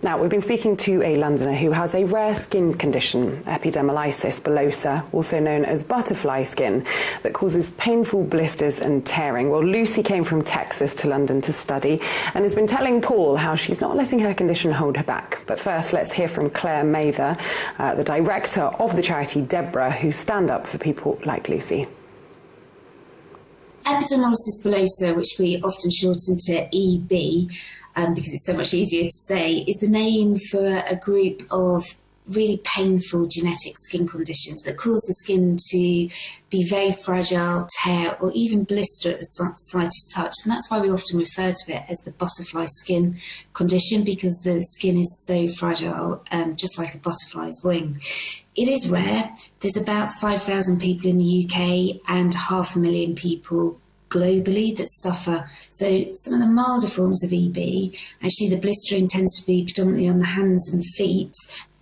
Now, we've been speaking to a Londoner who has a rare skin condition, epidermolysis bullosa, also known as butterfly skin, that causes painful blisters and tearing. Well, Lucy came from Texas to London to study and has been telling Paul how she's not letting her condition hold her back. But first, let's hear from Claire Mather, the director of the charity DEBRA, who stand up for people like Lucy. Epidermolysis bullosa, which we often shorten to EB, because it's so much easier to say, is the name for a group of really painful genetic skin conditions that cause the skin to be very fragile, tear, or even blister at the slightest touch. And that's why we often refer to it as the butterfly skin condition, because the skin is so fragile, just like a butterfly's wing. It is rare. There's about 5,000 people in the UK and 500,000 people globally that suffer. So some of the milder forms of EB, actually the blistering tends to be predominantly on the hands and feet.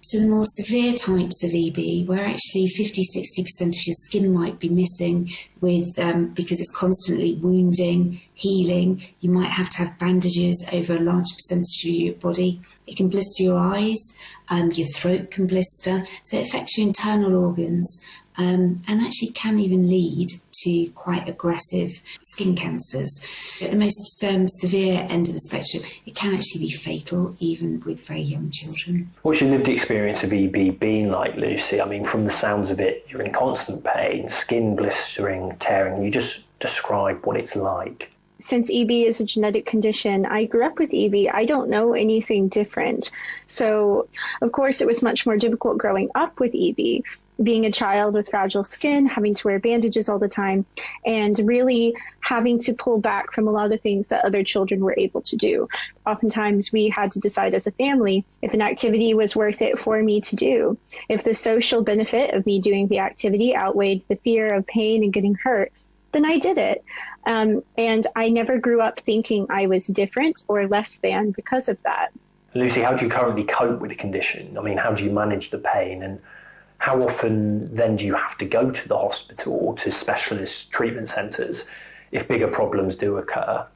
So the more severe types of EB, where actually 50-60% of your skin might be missing with because it's constantly wounding, healing, you might have to have bandages over a large percentage of your body. It can blister your eyes, your throat can blister, so it affects your internal organs. And actually can even lead to quite aggressive skin cancers. At the most severe end of the spectrum, it can actually be fatal, even with very young children. What's your lived experience of EB been like, Lucy? I mean, from the sounds of it, you're in constant pain, skin blistering, tearing. You just describe what it's like. Since EB is a genetic condition, I grew up with EB. I don't know anything different. So, of course, it was much more difficult growing up with EB, being a child with fragile skin, having to wear bandages all the time, and really having to pull back from a lot of things that other children were able to do. Oftentimes, we had to decide as a family if an activity was worth it for me to do. If the social benefit of me doing the activity outweighed the fear of pain and getting hurt, then I did it. And I never grew up thinking I was different or less than because of that. Lucy, how do you currently cope with the condition? I mean, how do you manage the pain? And how often then do you have to go to the hospital or to specialist treatment centres if bigger problems do occur?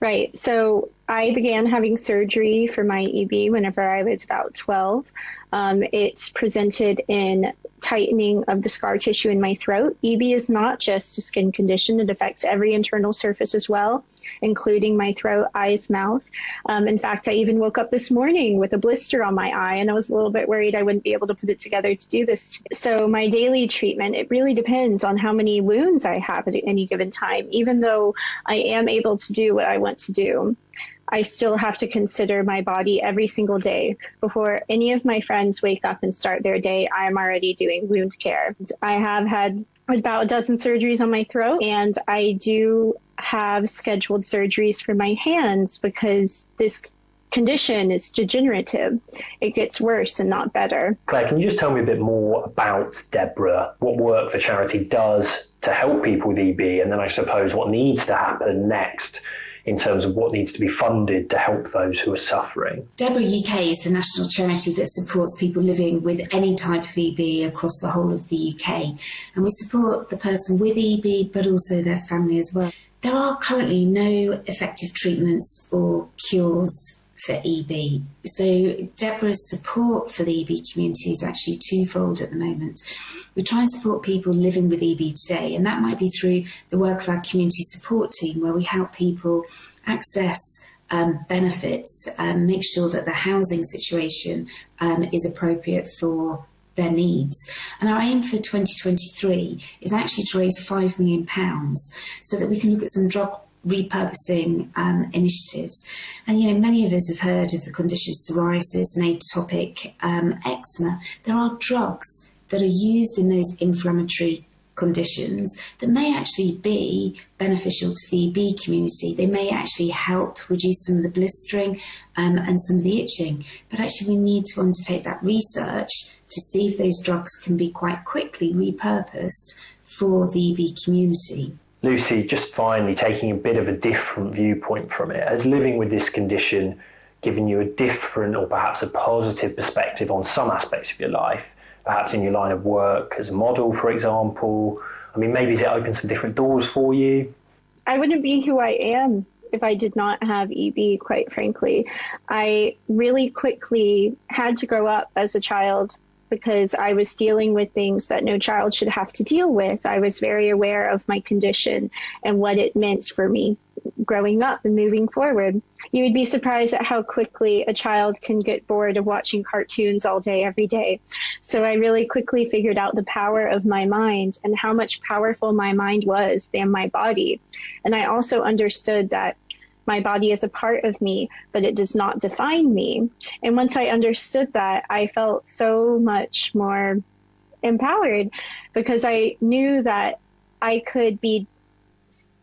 Right. So I began having surgery for my EB whenever I was about 12. It's presented in tightening of the scar tissue in my throat. EB is not just a skin condition. It affects every internal surface as well, including my throat, eyes, mouth. In fact, I even woke up this morning with a blister on my eye, and I was a little bit worried I wouldn't be able to put it together to do this. So my daily treatment, it really depends on how many wounds I have at any given time. Even though I am able to do what I want to do, I still have to consider my body every single day. Before any of my friends wake up and start their day, I'm already doing wound care. I have had about a dozen surgeries on my throat, and I do have scheduled surgeries for my hands because this condition is degenerative. It gets worse and not better. Claire, can you just tell me a bit more about DEBRA, what work the charity does to help people with EB, and then I suppose what needs to happen next in terms of what needs to be funded to help those who are suffering? DEBRA UK is the national charity that supports people living with any type of EB across the whole of the UK. And we support the person with EB, but also their family as well. There are currently no effective treatments or cures for EB. So DEBRA's support for the EB community is actually twofold at the moment. We try and support people living with EB today, and that might be through the work of our community support team, where we help people access benefits, make sure that their housing situation is appropriate for their needs. And our aim for 2023 is actually to raise £5 million so that we can look at some drug repurposing initiatives. And, you know, many of us have heard of the conditions psoriasis and atopic eczema. There are drugs that are used in those inflammatory conditions that may actually be beneficial to the EB community. They may actually help reduce some of the blistering and some of the itching. But actually we need to undertake that research to see if those drugs can be quite quickly repurposed for the EB community. Lucy, just finally taking a bit of a different viewpoint from it, has living with this condition given you a different or perhaps a positive perspective on some aspects of your life, perhaps in your line of work as a model, for example? I mean, maybe has it opened some different doors for you? I wouldn't be who I am if I did not have EB, quite frankly. I really quickly had to grow up as a child because I was dealing with things that no child should have to deal with. I was very aware of my condition and what it meant for me growing up and moving forward. You would be surprised at how quickly a child can get bored of watching cartoons all day, every day. So I really quickly figured out the power of my mind and how much powerful my mind was than my body. And I also understood that my body is a part of me, but it does not define me. And once I understood that, I felt so much more empowered because I knew that I could be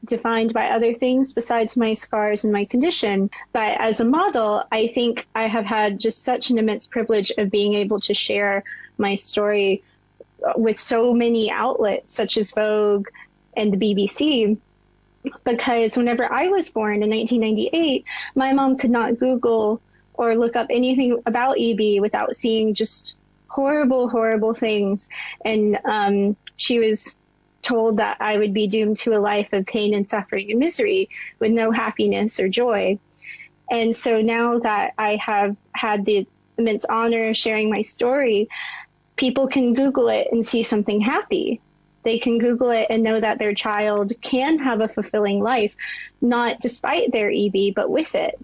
defined by other things besides my scars and my condition. But as a model, I think I have had just such an immense privilege of being able to share my story with so many outlets such as Vogue and the BBC. Because whenever I was born in 1998, my mom could not Google or look up anything about EB without seeing just horrible, horrible things. And she was told that I would be doomed to a life of pain and suffering and misery with no happiness or joy. And so now that I have had the immense honor of sharing my story, people can Google it and see something happy. They can Google it and know that their child can have a fulfilling life, not despite their EB, but with it.